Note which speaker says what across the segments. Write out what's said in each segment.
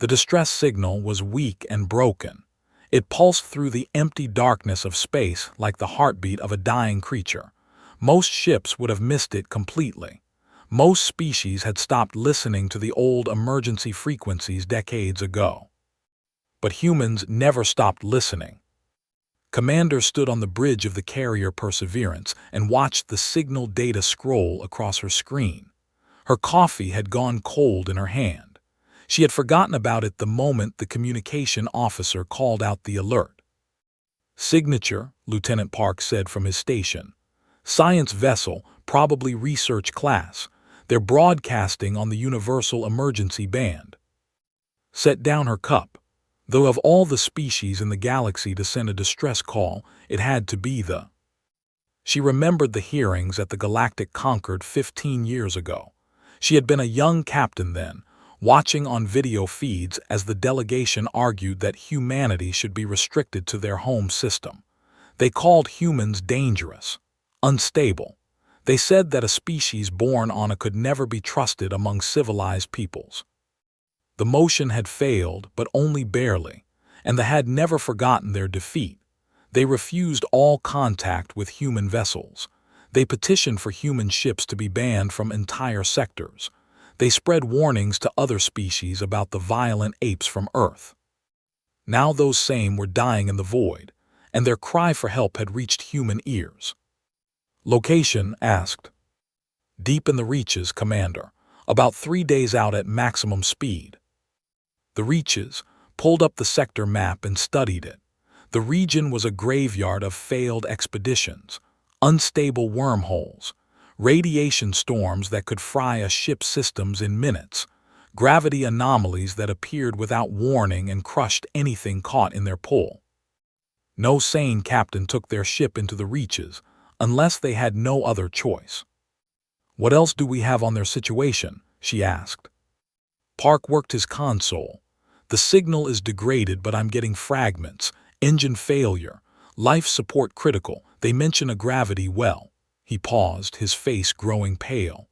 Speaker 1: The distress signal was weak and broken. It pulsed through the empty darkness of space like the heartbeat of a dying creature. Most ships would have missed it completely. Most species had stopped listening to the old emergency frequencies decades ago. But humans never stopped listening. Commander stood on the bridge of the carrier Perseverance and watched the signal data scroll across her screen. Her coffee had gone cold in her hand. She had forgotten about it the moment the communication officer called out the alert. "Signature," Lieutenant Park said from his station. "Science vessel, probably research class. They're broadcasting on the Universal Emergency Band." Set down her cup. Though of all the species in the galaxy to send a distress call, it had to be the. She remembered the hearings at the Galactic Concord 15 years ago. She had been a young captain then, watching on video feeds as the delegation argued that humanity should be restricted to their home system. They called humans dangerous, unstable. They said that a species born on it could never be trusted among civilized peoples. The motion had failed, but only barely, and they had never forgotten their defeat. They refused all contact with human vessels. They petitioned for human ships to be banned from entire sectors. They spread warnings to other species about the violent apes from Earth. Now those same were dying in the void, and their cry for help had reached human ears. "Location?" asked. "Deep in the reaches, Commander. About 3 days out at maximum speed." The reaches pulled up the sector map and studied it. The region was a graveyard of failed expeditions, unstable wormholes, radiation storms that could fry a ship's systems in minutes, gravity anomalies that appeared without warning and crushed anything caught in their pull. No sane captain took their ship into the reaches unless they had no other choice. "What else do we have on their situation?" she asked. Park worked his console. "The signal is degraded, but I'm getting fragments. Engine failure. Life support critical. They mention a gravity well." He paused, his face growing pale.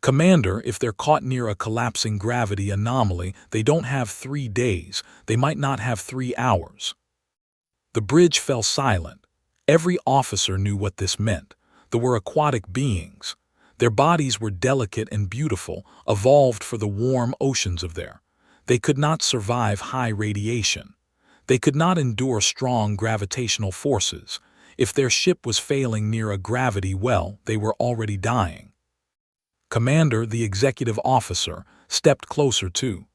Speaker 1: "Commander, if they're caught near a collapsing gravity anomaly, they don't have 3 days. They might not have 3 hours." The bridge fell silent. Every officer knew what this meant. They were aquatic beings. Their bodies were delicate and beautiful, evolved for the warm oceans of there. They could not survive high radiation. They could not endure strong gravitational forces. If their ship was failing near a gravity well, they were already dying. Commander, the executive officer, stepped closer too.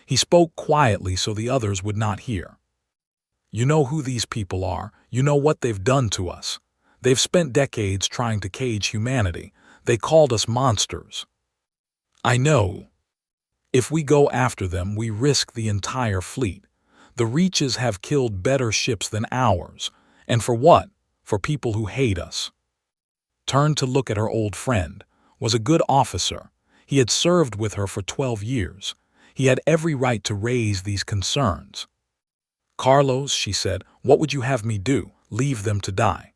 Speaker 1: He spoke quietly so the others would not hear. "You know who these people are. You know what they've done to us. They've spent decades trying to cage humanity. They called us monsters." "I know. If we go after them, we risk the entire fleet. The Reaches have killed better ships than ours. And for what? For people who hate us." Turned to look at her old friend. Was a good officer. He had served with her for 12 years. He had every right to raise these concerns. "Carlos," she said, "what would you have me do? Leave them to die?"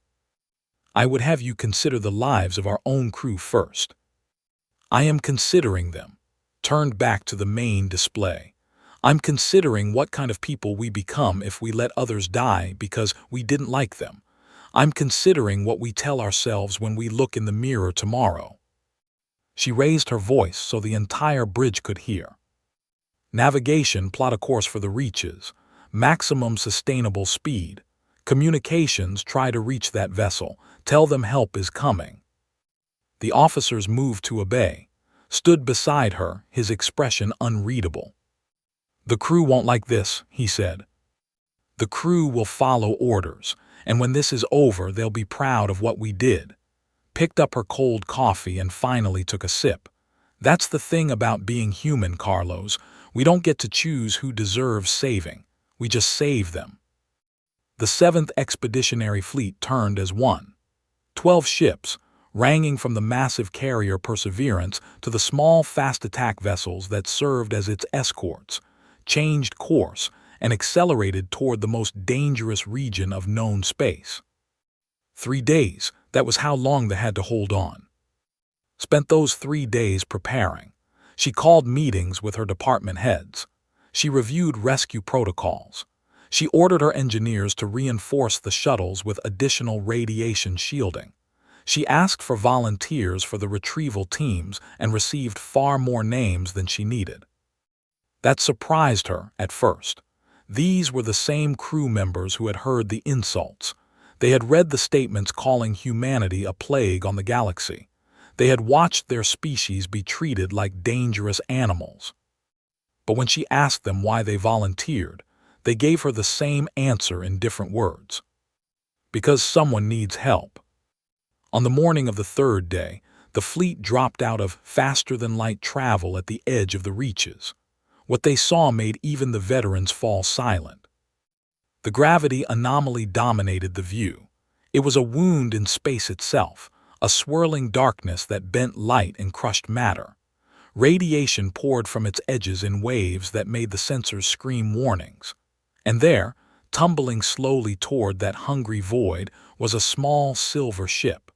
Speaker 1: "I would have you consider the lives of our own crew first." "I am considering them." Turned back to the main display. "I'm considering what kind of people we become if we let others die because we didn't like them. I'm considering what we tell ourselves when we look in the mirror tomorrow." She raised her voice so the entire bridge could hear. "Navigation, plot a course for the Reaches. Maximum sustainable speed. Communications, try to reach that vessel. Tell them help is coming." The officers moved to obey. Stood beside her, his expression unreadable. "The crew won't like this," he said. "The crew will follow orders, and when this is over they'll be proud of what we did." Picked up her cold coffee and finally took a sip. "That's the thing about being human, Carlos. We don't get to choose who deserves saving. We just save them." The 7th Expeditionary Fleet turned as one. 12 ships, ranging from the massive carrier Perseverance to the small fast attack vessels that served as its escorts, changed course and accelerated toward the most dangerous region of known space. 3 days, that was how long they had to hold on. Spent those 3 days preparing. She called meetings with her department heads. She reviewed rescue protocols. She ordered her engineers to reinforce the shuttles with additional radiation shielding. She asked for volunteers for the retrieval teams and received far more names than she needed. That surprised her at first. These were the same crew members who had heard the insults. They had read the statements calling humanity a plague on the galaxy. They had watched their species be treated like dangerous animals. But when she asked them why they volunteered, they gave her the same answer in different words. Because someone needs help. On the morning of the third day, the fleet dropped out of faster-than-light travel at the edge of the reaches. What they saw made even the veterans fall silent. The gravity anomaly dominated the view. It was a wound in space itself, a swirling darkness that bent light and crushed matter. Radiation poured from its edges in waves that made the sensors scream warnings. And there, tumbling slowly toward that hungry void, was a small silver ship.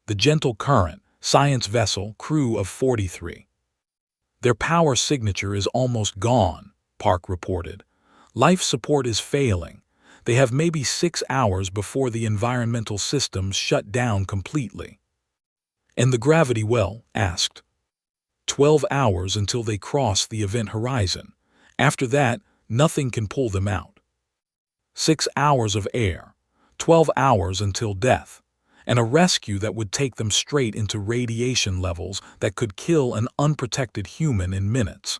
Speaker 1: The Gentle Current, science vessel, crew of 43. Their power signature is almost gone, Park reported. Life support is failing. They have maybe 6 hours before the environmental systems shut down completely. And the gravity well asked. 12 hours until they cross the event horizon. After that, nothing can pull them out. 6 hours of air, 12 hours until death, and a rescue that would take them straight into radiation levels that could kill an unprotected human in minutes.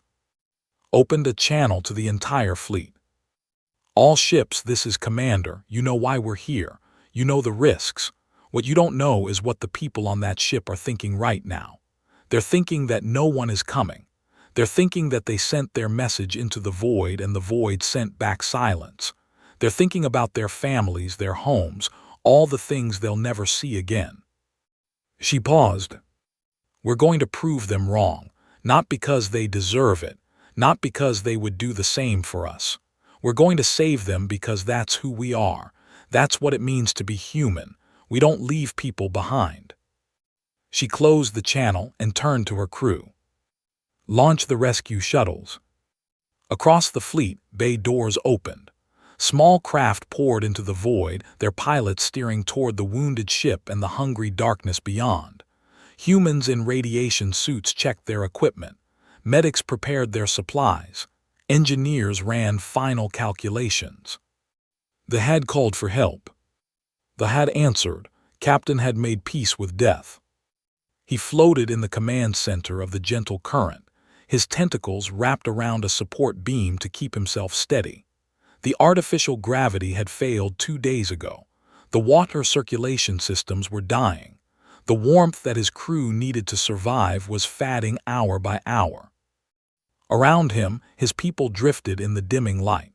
Speaker 1: Opened a channel to the entire fleet. All ships, this is Commander. You know why we're here. You know the risks. What you don't know is what the people on that ship are thinking right now. They're thinking that no one is coming. They're thinking that they sent their message into the void and the void sent back silence. They're thinking about their families, their homes, all the things they'll never see again. She paused. We're going to prove them wrong, not because they deserve it, not because they would do the same for us. We're going to save them because that's who we are. That's what it means to be human. We don't leave people behind. She closed the channel and turned to her crew. Launch the rescue shuttles. Across the fleet, bay doors opened. Small craft poured into the void, their pilots steering toward the wounded ship and the hungry darkness beyond. Humans in radiation suits checked their equipment. Medics prepared their supplies. Engineers ran final calculations. The had called for help. The had answered. Captain had made peace with death. He floated in the command center of the Gentle Current, his tentacles wrapped around a support beam to keep himself steady. The artificial gravity had failed 2 days ago. The water circulation systems were dying. The warmth that his crew needed to survive was fading hour by hour. Around him, his people drifted in the dimming light.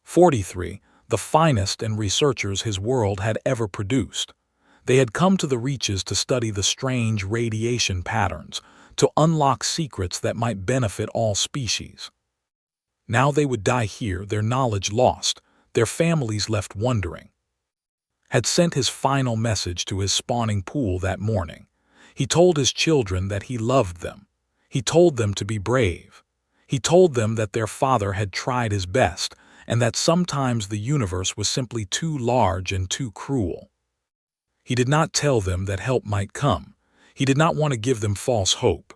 Speaker 1: 43, the finest and researchers his world had ever produced. They had come to the reaches to study the strange radiation patterns, to unlock secrets that might benefit all species. Now they would die here, their knowledge lost, their families left wondering. Had sent his final message to his spawning pool that morning. He told his children that he loved them. He told them to be brave. He told them that their father had tried his best, and that sometimes the universe was simply too large and too cruel. He did not tell them that help might come. He did not want to give them false hope.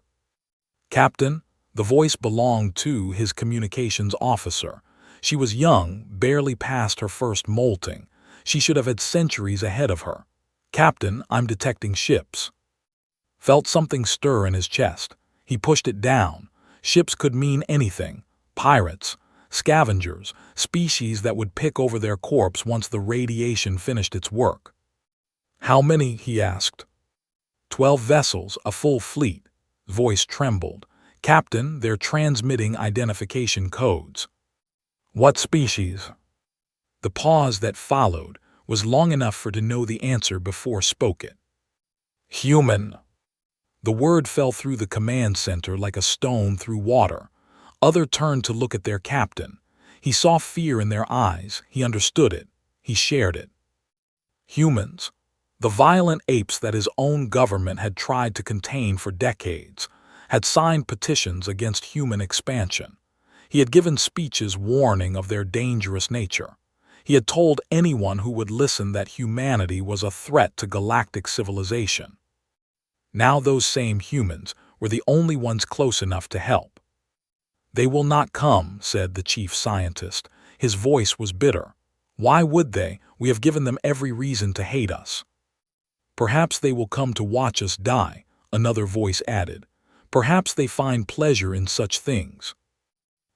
Speaker 1: Captain, the voice belonged to his communications officer. She was young, barely past her first molting. She should have had centuries ahead of her. Captain, I'm detecting ships. Felt something stir in his chest. He pushed it down. Ships could mean anything. Pirates, scavengers, species that would pick over their corpse once the radiation finished its work. How many? He asked. 12 vessels, a full fleet. Voice trembled. Captain, they're transmitting identification codes. What species? The pause that followed was long enough for to know the answer before spoke it. Human. The word fell through the command center like a stone through water. Others turned to look at their captain. He saw fear in their eyes. He understood it. He shared it. Humans. The violent apes that his own government had tried to contain for decades, had signed petitions against human expansion. He had given speeches warning of their dangerous nature. He had told anyone who would listen that humanity was a threat to galactic civilization. Now those same humans were the only ones close enough to help. "They will not come," said the chief scientist. His voice was bitter. "Why would they? We have given them every reason to hate us." "Perhaps they will come to watch us die," another voice added. "Perhaps they find pleasure in such things."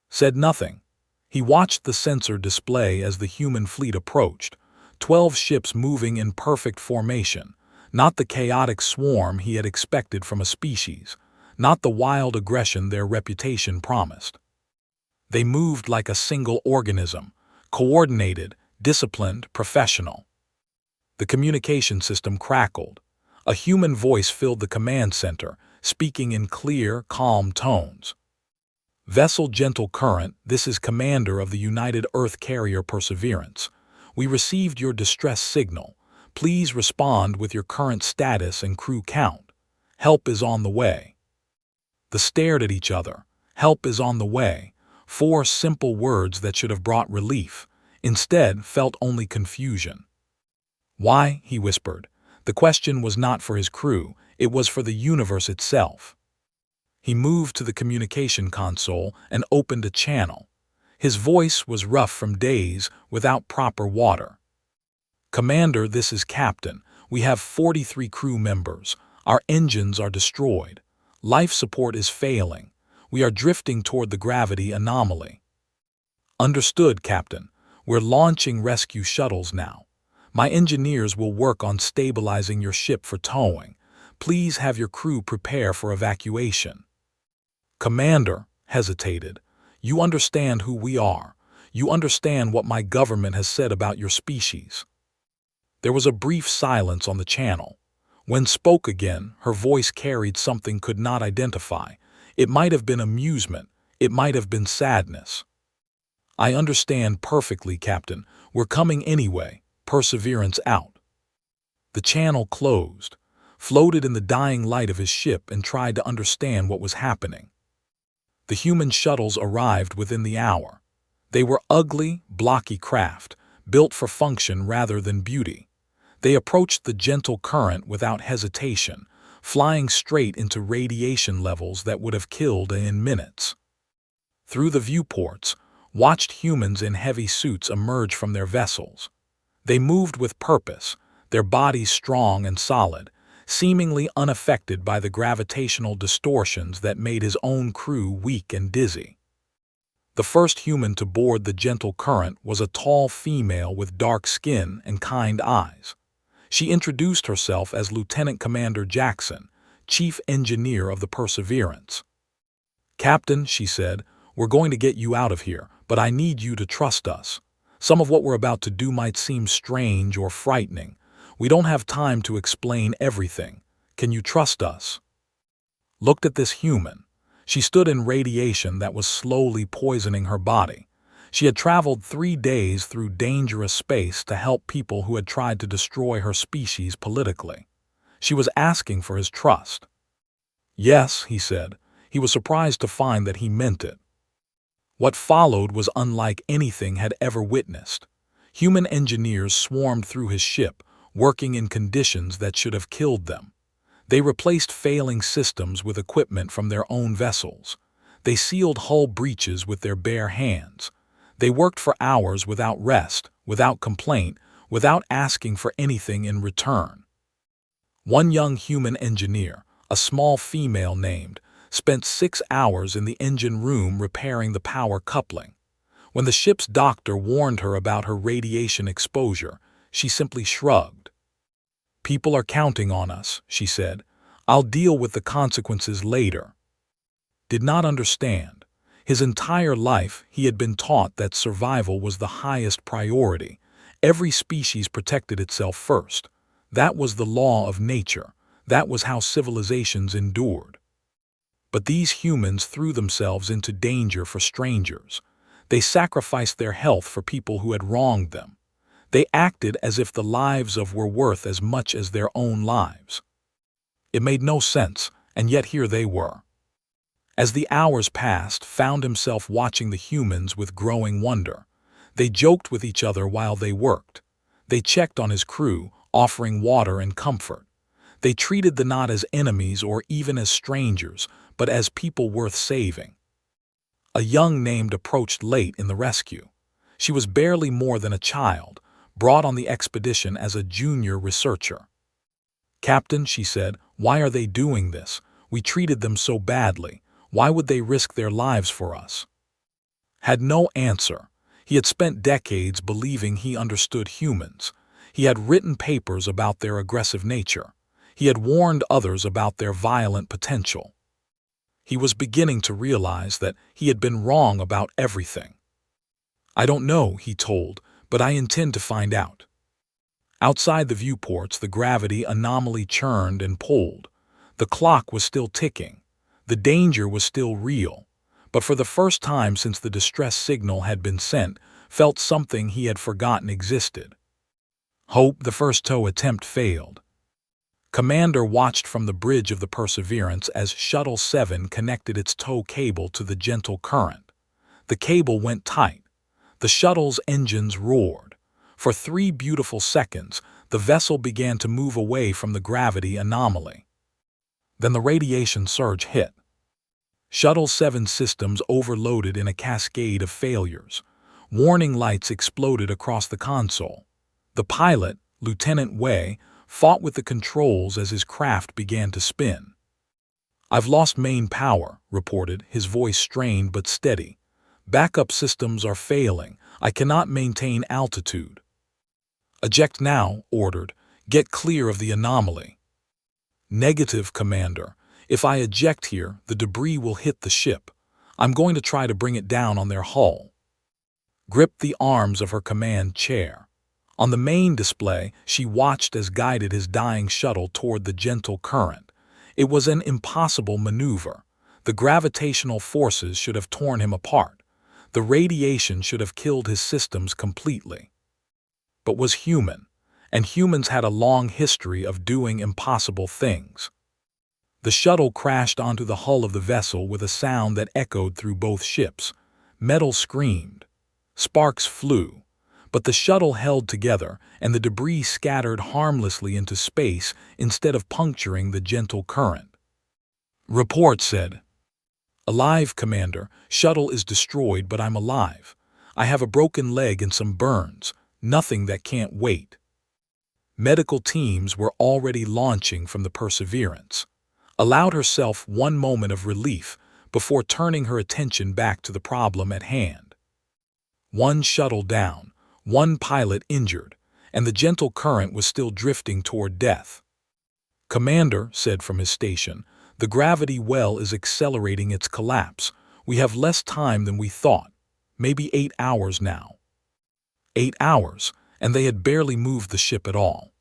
Speaker 1: Said nothing. He watched the sensor display as the human fleet approached, 12 ships moving in perfect formation, not the chaotic swarm he had expected from a species, not the wild aggression their reputation promised. They moved like a single organism, coordinated, disciplined, professional. The communication system crackled. A human voice filled the command center, speaking in clear, calm tones. "Vessel Gentle Current, this is Commander of the United Earth Carrier Perseverance. We received your distress signal. Please respond with your current status and crew count. Help is on the way." They stared at each other. Help is on the way. 4 simple words that should have brought relief, instead felt only confusion. "Why?" he whispered. The question was not for his crew, it was for the universe itself. He moved to the communication console and opened a channel. His voice was rough from days without proper water. "Commander, this is Captain. We have 43 crew members. Our engines are destroyed. Life support is failing. We are drifting toward the gravity anomaly." "Understood, Captain. We're launching rescue shuttles now. My engineers will work on stabilizing your ship for towing. Please have your crew prepare for evacuation." "Commander," hesitated, "you understand who we are. You understand what my government has said about your species." There was a brief silence on the channel. When spoke again, her voice carried something could not identify. It might have been amusement. It might have been sadness. "I understand perfectly, Captain. We're coming anyway. Perseverance out." The channel closed, floated in the dying light of his ship, and tried to understand what was happening. The human shuttles arrived within the hour. They were ugly, blocky craft, built for function rather than beauty. They approached the gentle current without hesitation, flying straight into radiation levels that would have killed in minutes. Through the viewports, watched humans in heavy suits emerge from their vessels. They moved with purpose, their bodies strong and solid, seemingly unaffected by the gravitational distortions that made his own crew weak and dizzy. The first human to board the gentle current was a tall female with dark skin and kind eyes. She introduced herself as Lieutenant Commander Jackson, Chief Engineer of the Perseverance. "Captain," she said, "we're going to get you out of here, but I need you to trust us. Some of what we're about to do might seem strange or frightening. We don't have time to explain everything. Can you trust us?" Looked at this human. She stood in radiation that was slowly poisoning her body. She had traveled 3 days through dangerous space to help people who had tried to destroy her species politically. She was asking for his trust. "Yes," he said. He was surprised to find that he meant it. What followed was unlike anything had ever witnessed. Human engineers swarmed through his ship, working in conditions that should have killed them. They replaced failing systems with equipment from their own vessels. They sealed hull breaches with their bare hands. They worked for hours without rest, without complaint, without asking for anything in return. One young human engineer, a small female named, spent 6 hours in the engine room repairing the power coupling. When the ship's doctor warned her about her radiation exposure, she simply shrugged. "People are counting on us," she said. "I'll deal with the consequences later." Did not understand. His entire life he had been taught that survival was the highest priority. Every species protected itself first. That was the law of nature. That was how civilizations endured. But these humans threw themselves into danger for strangers. They sacrificed their health for people who had wronged them. They acted as if the lives of were worth as much as their own lives. It made no sense, and yet here they were. As the hours passed, found himself watching the humans with growing wonder. They joked with each other while they worked. They checked on his crew, offering water and comfort. They treated them not as enemies or even as strangers, but as people worth saving. A young named approached late in the rescue. She was barely more than a child, brought on the expedition as a junior researcher. "Captain," she said, "why are they doing this? We treated them so badly. Why would they risk their lives for us?" Had no answer. He had spent decades believing he understood humans. He had written papers about their aggressive nature. He had warned others about their violent potential. He was beginning to realize that he had been wrong about everything. "I don't know," he told, "but I intend to find out." Outside the viewports, the gravity anomaly churned and pulled. The clock was still ticking. The danger was still real. But for the first time since the distress signal had been sent, felt something he had forgotten existed. Hope. The first tow attempt failed. Commander watched from the bridge of the Perseverance as Shuttle 7 connected its tow cable to the gentle current. The cable went tight. The shuttle's engines roared. For 3 beautiful seconds, the vessel began to move away from the gravity anomaly. Then the radiation surge hit. Shuttle 7's systems overloaded in a cascade of failures. Warning lights exploded across the console. The pilot, Lieutenant Wei, fought with the controls as his craft began to spin. "I've lost main power," reported, his voice strained but steady. "Backup systems are failing. I cannot maintain altitude." "Eject now," ordered. "Get clear of the anomaly." "Negative, Commander. If I eject here, the debris will hit the ship. I'm going to try to bring it down on their hull." Gripped the arms of her command chair. On the main display, she watched as guided his dying shuttle toward the gentle current. It was an impossible maneuver. The gravitational forces should have torn him apart. The radiation should have killed his systems completely. But was human, and humans had a long history of doing impossible things. The shuttle crashed onto the hull of the vessel with a sound that echoed through both ships. Metal screamed. Sparks flew. But the shuttle held together, and the debris scattered harmlessly into space instead of puncturing the gentle current. Report said, "Alive, Commander. Shuttle is destroyed, but I'm alive. I have a broken leg and some burns. Nothing that can't wait." Medical teams were already launching from the Perseverance. Allowed herself one moment of relief before turning her attention back to the problem at hand. One shuttle down, one pilot injured, and the gentle current was still drifting toward death. "Commander," said from his station, "the gravity well is accelerating its collapse. We have less time than we thought. Maybe 8 hours now." 8 hours, and they had barely moved the ship at all.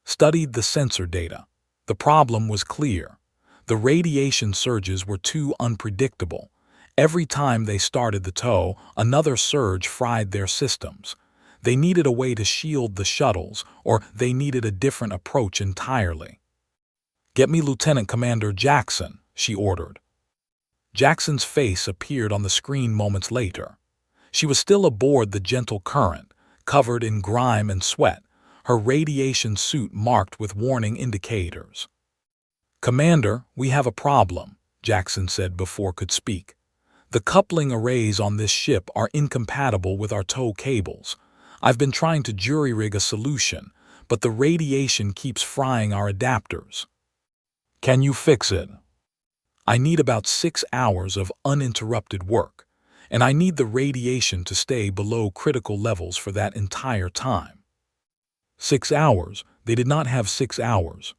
Speaker 1: Studied the sensor data. The problem was clear. The radiation surges were too unpredictable. Every time they started the tow, another surge fried their systems. They needed a way to shield the shuttles, or they needed a different approach entirely. "Get me Lieutenant Commander Jackson," she ordered. Jackson's face appeared on the screen moments later. She was still aboard the gentle current, covered in grime and sweat, her radiation suit marked with warning indicators. "Commander, we have a problem," Jackson said before could speak. "The coupling arrays on this ship are incompatible with our tow cables. I've been trying to jury-rig a solution, but the radiation keeps frying our adapters." "Can you fix it?" "I need about 6 hours of uninterrupted work, and I need the radiation to stay below critical levels for that entire time." 6 hours? They did not have 6 hours.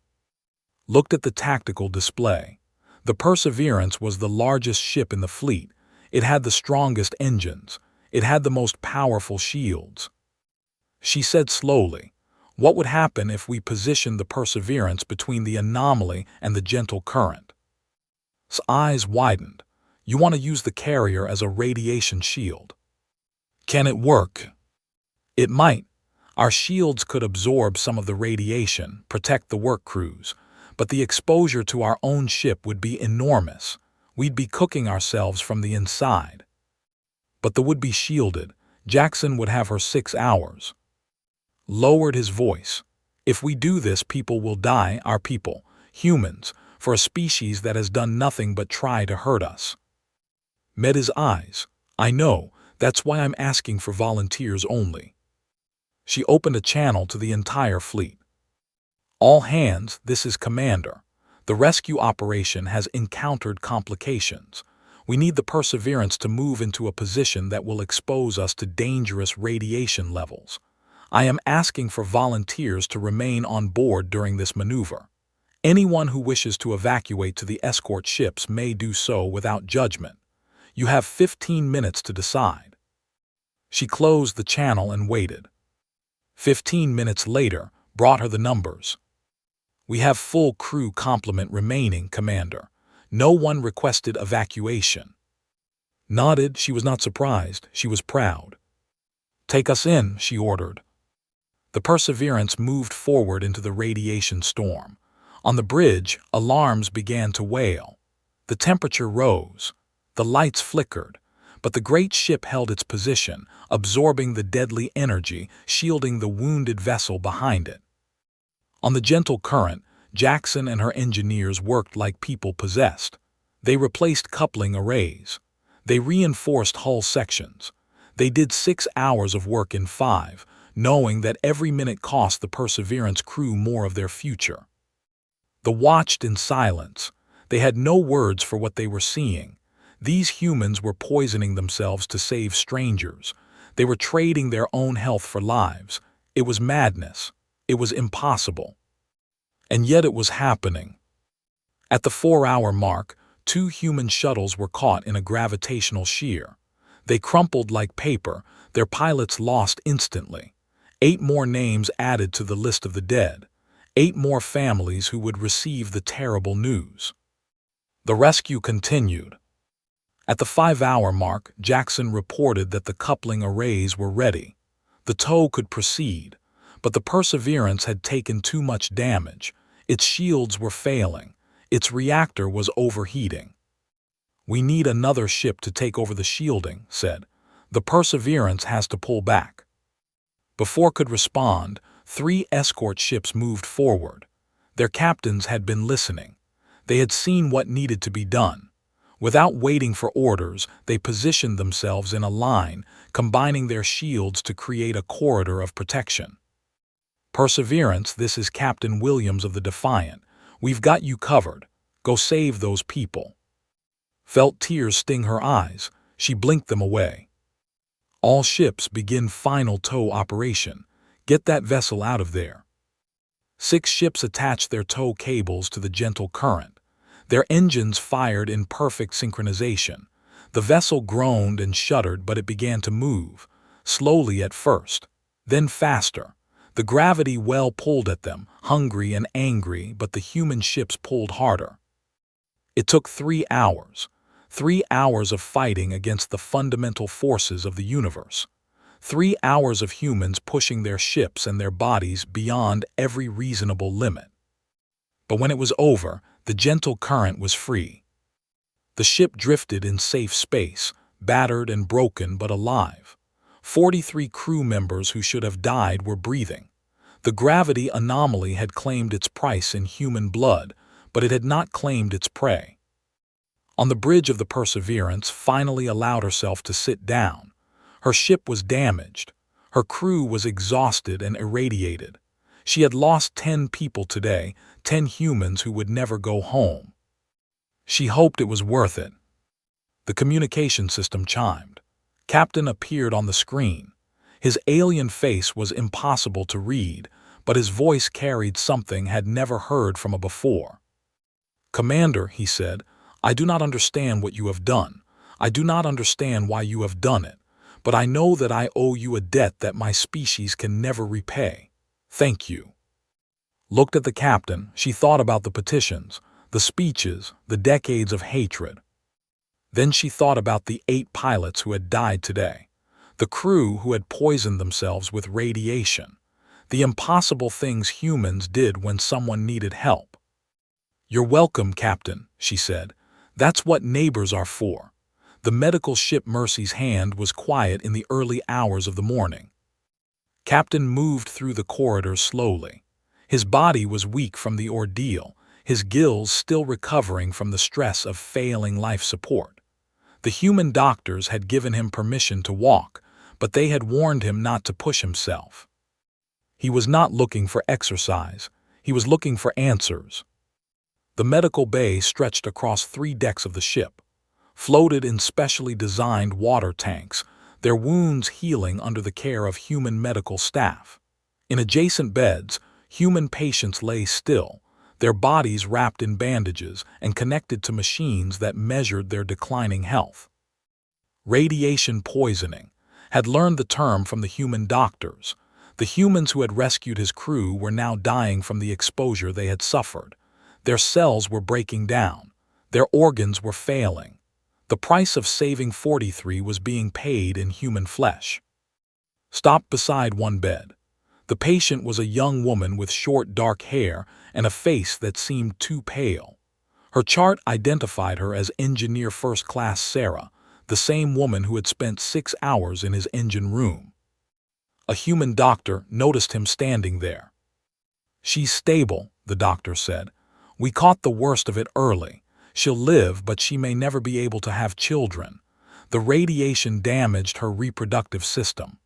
Speaker 1: Looked at the tactical display. The Perseverance was the largest ship in the fleet. It had the strongest engines. It had the most powerful shields. She said slowly, "What would happen if we positioned the Perseverance between the anomaly and the gentle current?" His eyes widened. "You want to use the carrier as a radiation shield." "Can it work?" "It might. Our shields could absorb some of the radiation, protect the work crews, but the exposure to our own ship would be enormous. We'd be cooking ourselves from the inside. But the would be shielded. Jackson would have her 6 hours. Lowered his voice. If we do this, people will die, our people, humans, for a species that has done nothing but try to hurt us. Met his eyes. I know, that's why I'm asking for volunteers only. She opened a channel to the entire fleet. All hands, this is Commander. The rescue operation has encountered complications. We need the Perseverance to move into a position that will expose us to dangerous radiation levels. I am asking for volunteers to remain on board during this maneuver. Anyone who wishes to evacuate to the escort ships may do so without judgment. You have 15 minutes to decide. She closed the channel and waited. 15 minutes later brought her the numbers. We have full crew complement remaining, Commander. No one requested evacuation. Nodded, she was not surprised, she was proud. Take us in, she ordered. The Perseverance moved forward into the radiation storm. On the bridge, alarms began to wail. The temperature rose. The lights flickered. But the great ship held its position, absorbing the deadly energy, shielding the wounded vessel behind it. On the gentle current, Jackson and her engineers worked like people possessed. They replaced coupling arrays. They reinforced hull sections. They did 6 hours of work in 5, knowing that every minute cost the Perseverance crew more of their future. They watched in silence. They had no words for what they were seeing. These humans were poisoning themselves to save strangers. They were trading their own health for lives. It was madness. It was impossible. And yet it was happening. At the 4-hour mark, 2 human shuttles were caught in a gravitational shear. They crumpled like paper, their pilots lost instantly. 8 more names added to the list of the dead. 8 more families who would receive the terrible news. The rescue continued. At the 5-hour mark, Jackson reported that the coupling arrays were ready. The tow could proceed, but the Perseverance had taken too much damage. Its shields were failing. Its reactor was overheating. We need another ship to take over the shielding, said. The Perseverance has to pull back. Before could respond, 3 escort ships moved forward. Their captains had been listening. They had seen what needed to be done. Without waiting for orders, they positioned themselves in a line, combining their shields to create a corridor of protection. Perseverance, this is Captain Williams of the Defiant. We've got you covered. Go save those people. Felt tears sting her eyes. She blinked them away. All ships begin final tow operation. Get that vessel out of there. 6 ships attached their tow cables to the gentle current. Their engines fired in perfect synchronization. The vessel groaned and shuddered, but it began to move, slowly at first, then faster. The gravity well pulled at them, hungry and angry, but the human ships pulled harder. It took 3 hours. 3 hours of fighting against the fundamental forces of the universe. 3 hours of humans pushing their ships and their bodies beyond every reasonable limit. But when it was over, the gentle current was free. The ship drifted in safe space, battered and broken but alive. 43 crew members who should have died were breathing. The gravity anomaly had claimed its price in human blood, but it had not claimed its prey. On the bridge of the Perseverance finally allowed herself to sit down. Her ship was damaged. Her crew was exhausted and irradiated. She had lost 10 people today, 10 humans who would never go home. She hoped it was worth it. The communication system chimed. Captain appeared on the screen. His alien face was impossible to read, but his voice carried something had never heard from before. Commander, he said, I do not understand what you have done. I do not understand why you have done it, but I know that I owe you a debt that my species can never repay. Thank you. Looked at the captain, she thought about the petitions, the speeches, the decades of hatred. Then she thought about the 8 pilots who had died today, the crew who had poisoned themselves with radiation, the impossible things humans did when someone needed help. You're welcome, Captain, she said. That's what neighbors are for. The medical ship Mercy's hand was quiet in the early hours of the morning. Captain moved through the corridor slowly. His body was weak from the ordeal, his gills still recovering from the stress of failing life support. The human doctors had given him permission to walk, but they had warned him not to push himself. He was not looking for exercise. He was looking for answers. The medical bay stretched across 3 decks of the ship, floated in specially designed water tanks, their wounds healing under the care of human medical staff. In adjacent beds, human patients lay still, their bodies wrapped in bandages and connected to machines that measured their declining health. Radiation poisoning had learned the term from the human doctors. The humans who had rescued his crew were now dying from the exposure they had suffered. Their cells were breaking down. Their organs were failing. The price of saving 43 was being paid in human flesh. Stopped beside one bed. The patient was a young woman with short dark hair and a face that seemed too pale. Her chart identified her as Engineer First Class Sarah, the same woman who had spent 6 hours in his engine room. A human doctor noticed him standing there. "She's stable," the doctor said. "We caught the worst of it early. She'll live, but she may never be able to have children. The radiation damaged her reproductive system."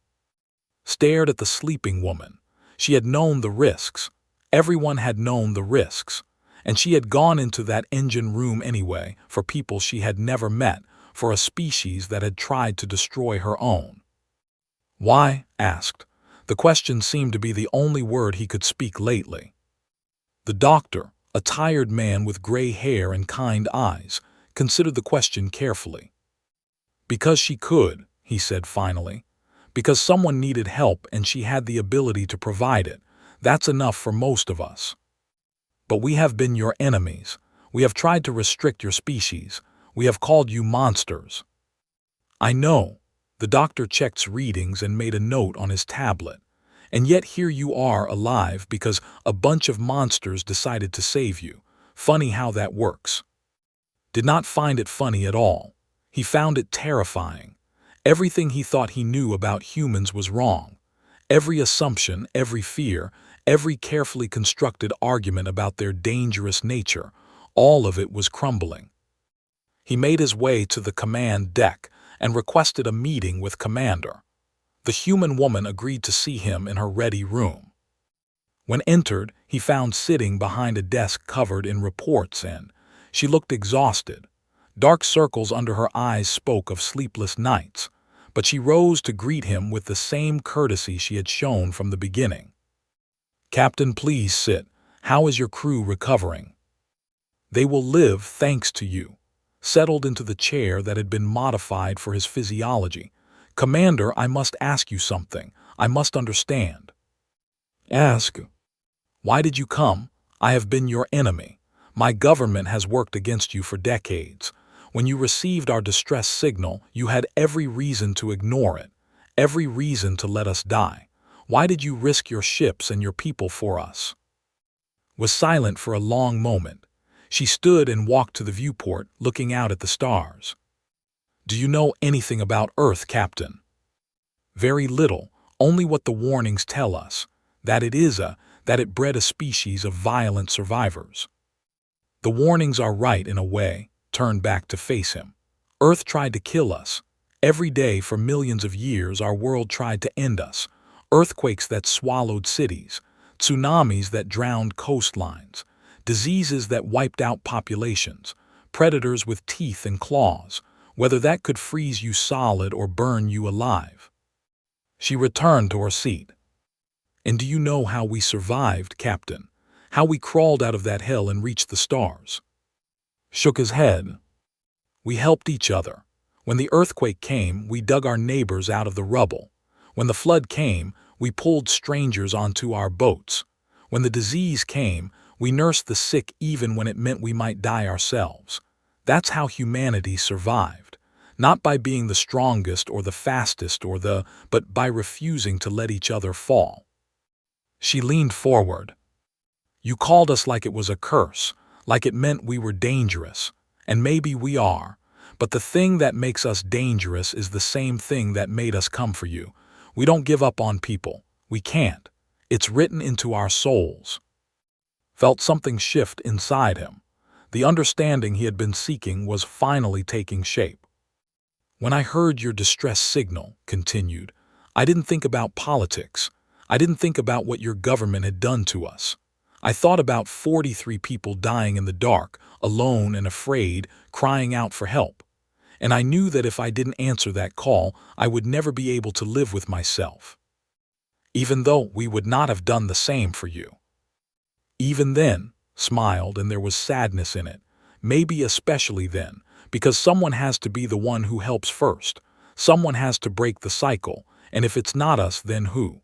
Speaker 1: Stared at the sleeping woman. She had known the risks. Everyone had known the risks. And she had gone into that engine room anyway, for people she had never met, for a species that had tried to destroy her own. "Why?" asked. The question seemed to be the only word he could speak lately. The doctor, a tired man with gray hair and kind eyes, considered the question carefully. "Because she could," he said finally. "Because someone needed help and she had the ability to provide it. That's enough for most of us. But we have been your enemies. We have tried to restrict your species. We have called you monsters." "I know." The doctor checked readings and made a note on his tablet. "And yet here you are alive because a bunch of monsters decided to save you. Funny how that works." Did not find it funny at all. He found it terrifying. Everything he thought he knew about humans was wrong. Every assumption, every fear, every carefully constructed argument about their dangerous nature, all of it was crumbling. He made his way to the command deck and requested a meeting with Commander. The human woman agreed to see him in her ready room. When entered, he found sitting behind a desk covered in reports and she looked exhausted. Dark circles under her eyes spoke of sleepless nights, but she rose to greet him with the same courtesy she had shown from the beginning. "Captain, please sit. How is your crew recovering?" "They will live thanks to you." Settled into the chair that had been modified for his physiology. "Commander, I must ask you something. I must understand." "Ask." "Why did you come? I have been your enemy. My government has worked against you for decades. When you received our distress signal, you had every reason to ignore it, every reason to let us die. Why did you risk your ships and your people for us?" Was silent for a long moment. She stood and walked to the viewport, looking out at the stars. "Do you know anything about Earth, Captain?" "Very little, only what the warnings tell us, that it bred a species of violent survivors." "The warnings are right in a way." Turned back to face him. "Earth tried to kill us. Every day for millions of years our world tried to end us. Earthquakes that swallowed cities, tsunamis that drowned coastlines, diseases that wiped out populations, predators with teeth and claws, whether that could freeze you solid or burn you alive." She returned to her seat. "And do you know how we survived, Captain? How we crawled out of that hell and reached the stars?" Shook his head. "We helped each other. When the earthquake came, we dug our neighbors out of the rubble. When the flood came, we pulled strangers onto our boats. When the disease came, we nursed the sick even when it meant we might die ourselves. That's how humanity survived. Not by being the strongest or the fastest but by refusing to let each other fall." She leaned forward. "You called us like it was a curse, like it meant we were dangerous. And maybe we are. But the thing that makes us dangerous is the same thing that made us come for you. We don't give up on people. We can't. It's written into our souls. Felt something shift inside him. The understanding he had been seeking was finally taking shape. When I heard your distress signal, continued, I didn't think about politics. I didn't think about what your government had done to us. I thought about 43 people dying in the dark, alone and afraid, crying out for help. And I knew that if I didn't answer that call, I would never be able to live with myself. Even though we would not have done the same for you. Even then, smiled, and there was sadness in it, maybe especially then, because someone has to be the one who helps first. Someone has to break the cycle, and if it's not us, then who?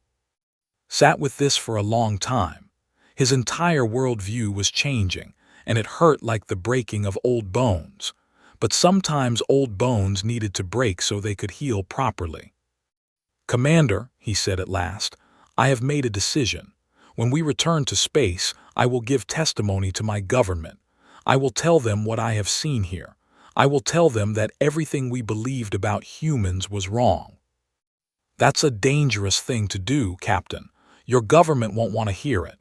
Speaker 1: Sat with this for a long time. His entire worldview was changing, and it hurt like the breaking of old bones. But sometimes old bones needed to break so they could heal properly. Commander, he said at last, I have made a decision. When we return to space, I will give testimony to my government. I will tell them what I have seen here. I will tell them that everything we believed about humans was wrong. That's a dangerous thing to do, Captain. Your government won't want to hear it.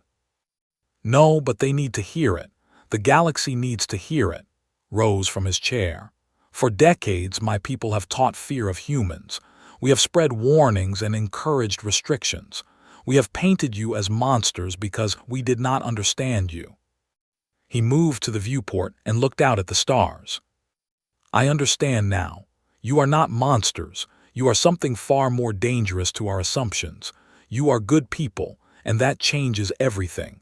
Speaker 1: No, but they need to hear it. The galaxy needs to hear it. Rose from his chair. For decades, my people have taught fear of humans. We have spread warnings and encouraged restrictions. We have painted you as monsters because we did not understand you. He moved to the viewport and looked out at the stars. I understand now. You are not monsters. You are something far more dangerous to our assumptions. You are good people, and that changes everything.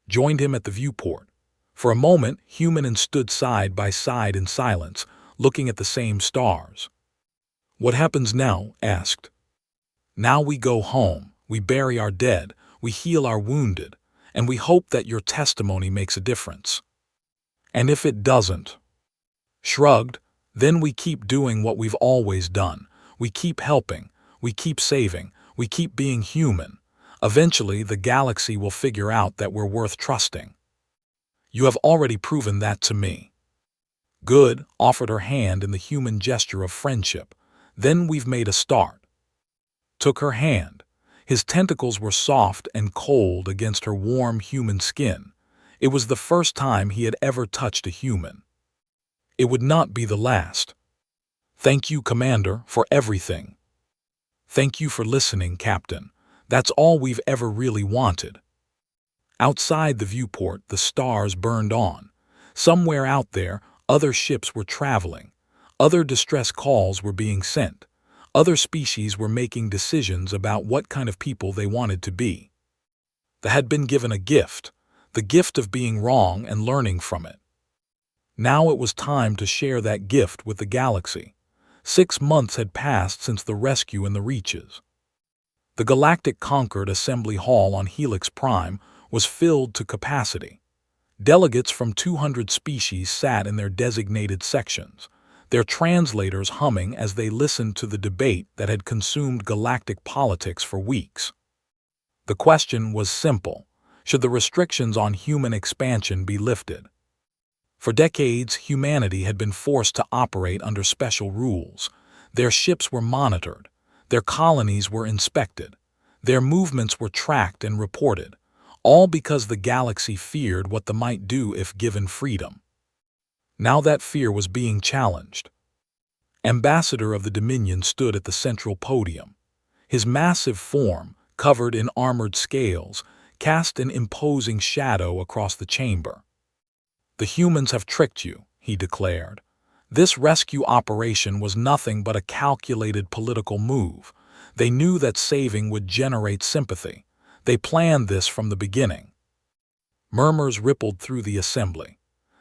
Speaker 1: Joined him at the viewport. For a moment, Human and stood side by side in silence, looking at the same stars. What happens now? Asked. Now we go home. We bury our dead, we heal our wounded, and we hope that your testimony makes a difference. And if it doesn't? Shrugged, then we keep doing what we've always done. We keep helping, we keep saving, we keep being human. Eventually, the galaxy will figure out that we're worth trusting. You have already proven that to me. Good, offered her hand in the human gesture of friendship. Then we've made a start. Took her hand. His tentacles were soft and cold against her warm human skin. It was the first time he had ever touched a human. It would not be the last. Thank you, Commander, for everything. Thank you for listening, Captain. That's all we've ever really wanted. Outside the viewport, the stars burned on. Somewhere out there, other ships were traveling. Other distress calls were being sent. Other species were making decisions about what kind of people they wanted to be. They had been given a gift, the gift of being wrong and learning from it. Now it was time to share that gift with the galaxy. 6 months had passed since the rescue in the Reaches. The Galactic Concord Assembly Hall on Helix Prime was filled to capacity. Delegates from 200 species sat in their designated sections, their translators humming as they listened to the debate that had consumed galactic politics for weeks. The question was simple: should the restrictions on human expansion be lifted? For decades, humanity had been forced to operate under special rules. Their ships were monitored, their colonies were inspected, their movements were tracked and reported, all because the galaxy feared what they might do if given freedom. Now that fear was being challenged. Ambassador of the Dominion stood at the central podium. His massive form, covered in armored scales, cast an imposing shadow across the chamber. The humans have tricked you, he declared. This rescue operation was nothing but a calculated political move. They knew that saving would generate sympathy. They planned this from the beginning. Murmurs rippled through the assembly.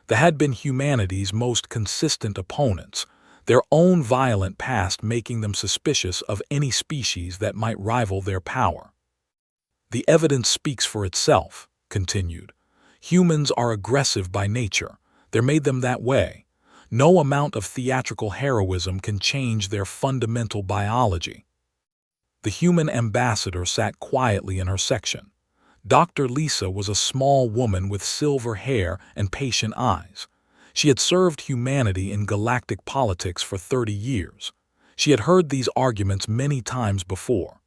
Speaker 1: They had been humanity's most consistent opponents, their own violent past making them suspicious of any species that might rival their power. The evidence speaks for itself, continued. Humans are aggressive by nature. They're made them that way. No amount of theatrical heroism can change their fundamental biology. The human ambassador sat quietly in her section. Dr. Lisa was a small woman with silver hair and patient eyes. She had served humanity in galactic politics for 30 years. She had heard these arguments many times before.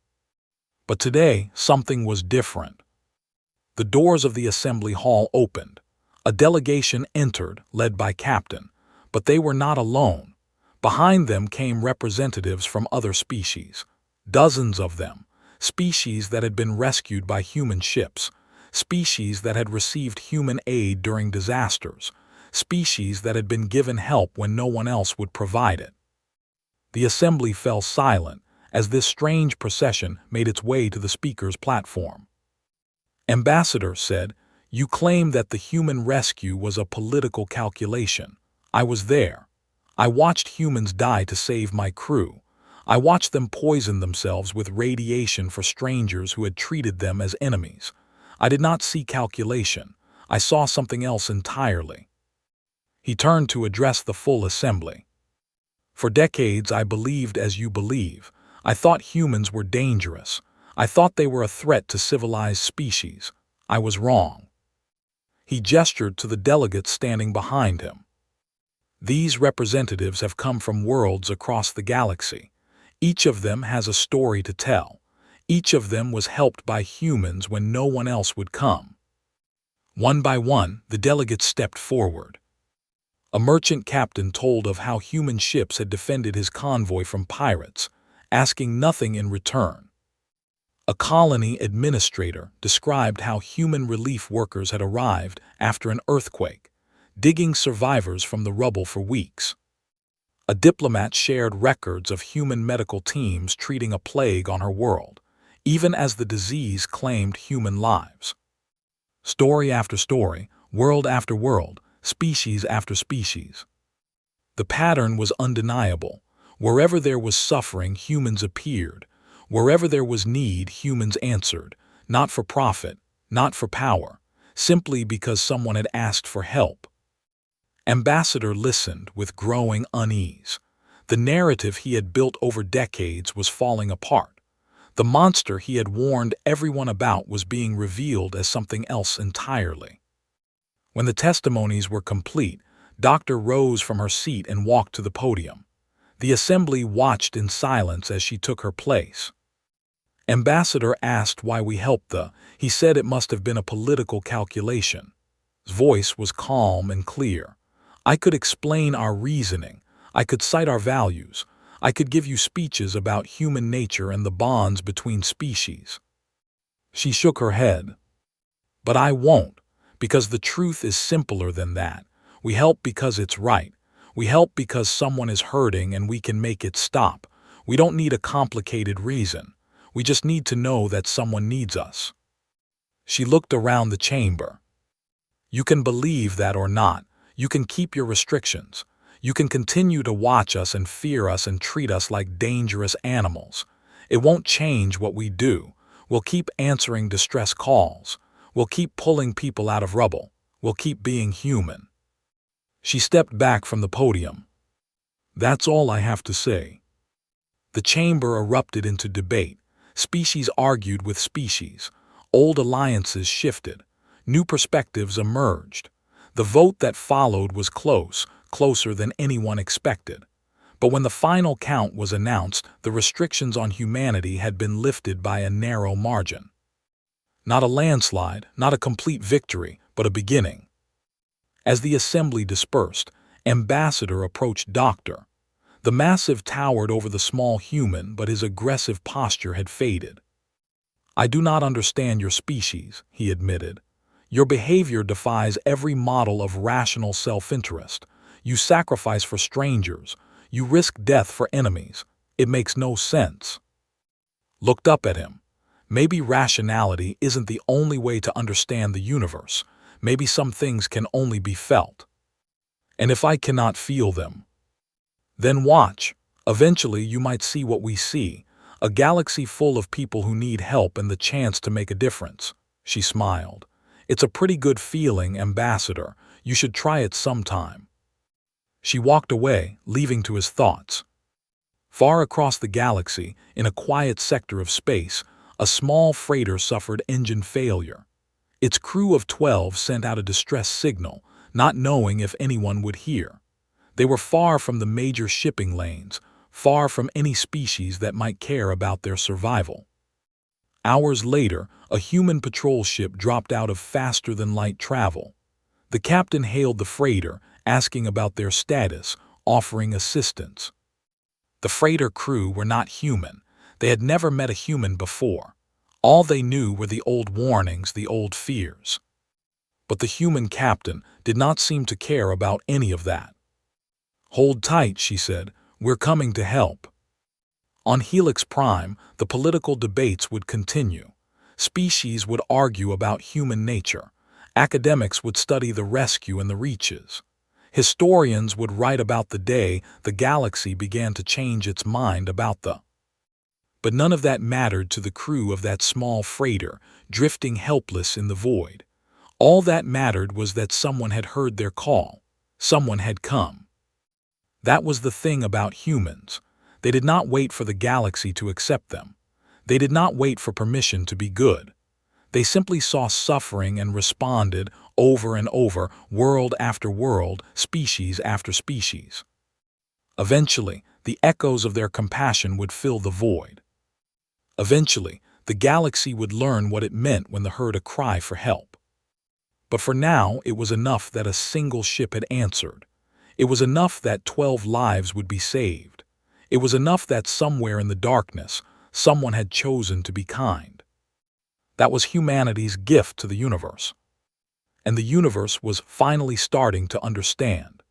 Speaker 1: But today, something was different. The doors of the assembly hall opened. A delegation entered, led by Captain, but they were not alone. Behind them came representatives from other species, dozens of them, species that had been rescued by human ships, species that had received human aid during disasters, species that had been given help when no one else would provide it. The assembly fell silent as this strange procession made its way to the speaker's platform. Ambassador said, "You claim that the human rescue was a political calculation. I was there. I watched humans die to save my crew. I watched them poison themselves with radiation for strangers who had treated them as enemies. I did not see calculation. I saw something else entirely." He turned to address the full assembly. "For decades I believed as you believe. I thought humans were dangerous. I thought they were a threat to civilized species. I was wrong." He gestured to the delegates standing behind him. "These representatives have come from worlds across the galaxy. Each of them has a story to tell. Each of them was helped by humans when no one else would come." One by one, the delegates stepped forward. A merchant captain told of how human ships had defended his convoy from pirates, asking nothing in return. A colony administrator described how human relief workers had arrived after an earthquake, digging survivors from the rubble for weeks. A diplomat shared records of human medical teams treating a plague on her world, even as the disease claimed human lives. Story after story, world after world, species after species. The pattern was undeniable. Wherever there was suffering, humans appeared. Wherever there was need, humans answered, not for profit, not for power, simply because someone had asked for help. Ambassador listened with growing unease. The narrative he had built over decades was falling apart. The monster he had warned everyone about was being revealed as something else entirely. When the testimonies were complete, Doctor rose from her seat and walked to the podium. The assembly watched in silence as she took her place. Ambassador asked why we helped he said it must have been a political calculation. His voice was calm and clear. "I could explain our reasoning. I could cite our values. I could give you speeches about human nature and the bonds between species." She shook her head. "But I won't, because the truth is simpler than that. We help because it's right. We help because someone is hurting and we can make it stop. We don't need a complicated reason. We just need to know that someone needs us." She looked around the chamber. "You can believe that or not. You can keep your restrictions. You can continue to watch us and fear us and treat us like dangerous animals. It won't change what we do. We'll keep answering distress calls. We'll keep pulling people out of rubble. We'll keep being human." She stepped back from the podium. "That's all I have to say." The chamber erupted into debate. Species argued with species. Old alliances shifted. New perspectives emerged. The vote that followed was close, closer than anyone expected. But when the final count was announced, the restrictions on humanity had been lifted by a narrow margin. Not a landslide, not a complete victory, but a beginning. As the assembly dispersed, Ambassador approached Doctor. The massive towered over the small human, but his aggressive posture had faded. "I do not understand your species," he admitted. "Your behavior defies every model of rational self-interest. You sacrifice for strangers. You risk death for enemies. It makes no sense." Looked up at him. Maybe rationality isn't the only way to understand the universe. Maybe some things can only be felt. "And if I cannot feel them?" "Then watch. Eventually you might see what we see, a galaxy full of people who need help and the chance to make a difference." She smiled. "It's a pretty good feeling, Ambassador. You should try it sometime." She walked away, leaving to his thoughts. Far across the galaxy, in a quiet sector of space, a small freighter suffered engine failure. Its crew of 12 sent out a distress signal, not knowing if anyone would hear. They were far from the major shipping lanes, far from any species that might care about their survival. Hours later, a human patrol ship dropped out of faster-than-light travel. The captain hailed the freighter, asking about their status, offering assistance. The freighter crew were not human. They had never met a human before. All they knew were the old warnings, the old fears. But the human captain did not seem to care about any of that. "Hold tight," she said. "We're coming to help." On Helix Prime, the political debates would continue. Species would argue about human nature. Academics would study the rescue and the reaches. Historians would write about the day the galaxy began to change its mind about the. But none of that mattered to the crew of that small freighter, drifting helpless in the void. All that mattered was that someone had heard their call. Someone had come. That was the thing about humans. They did not wait for the galaxy to accept them. They did not wait for permission to be good. They simply saw suffering and responded over and over, world after world, species after species. Eventually, the echoes of their compassion would fill the void. Eventually, the galaxy would learn what it meant when they heard a cry for help. But for now, it was enough that a single ship had answered. It was enough that 12 lives would be saved. It was enough that somewhere in the darkness, someone had chosen to be kind. That was humanity's gift to the universe. And the universe was finally starting to understand.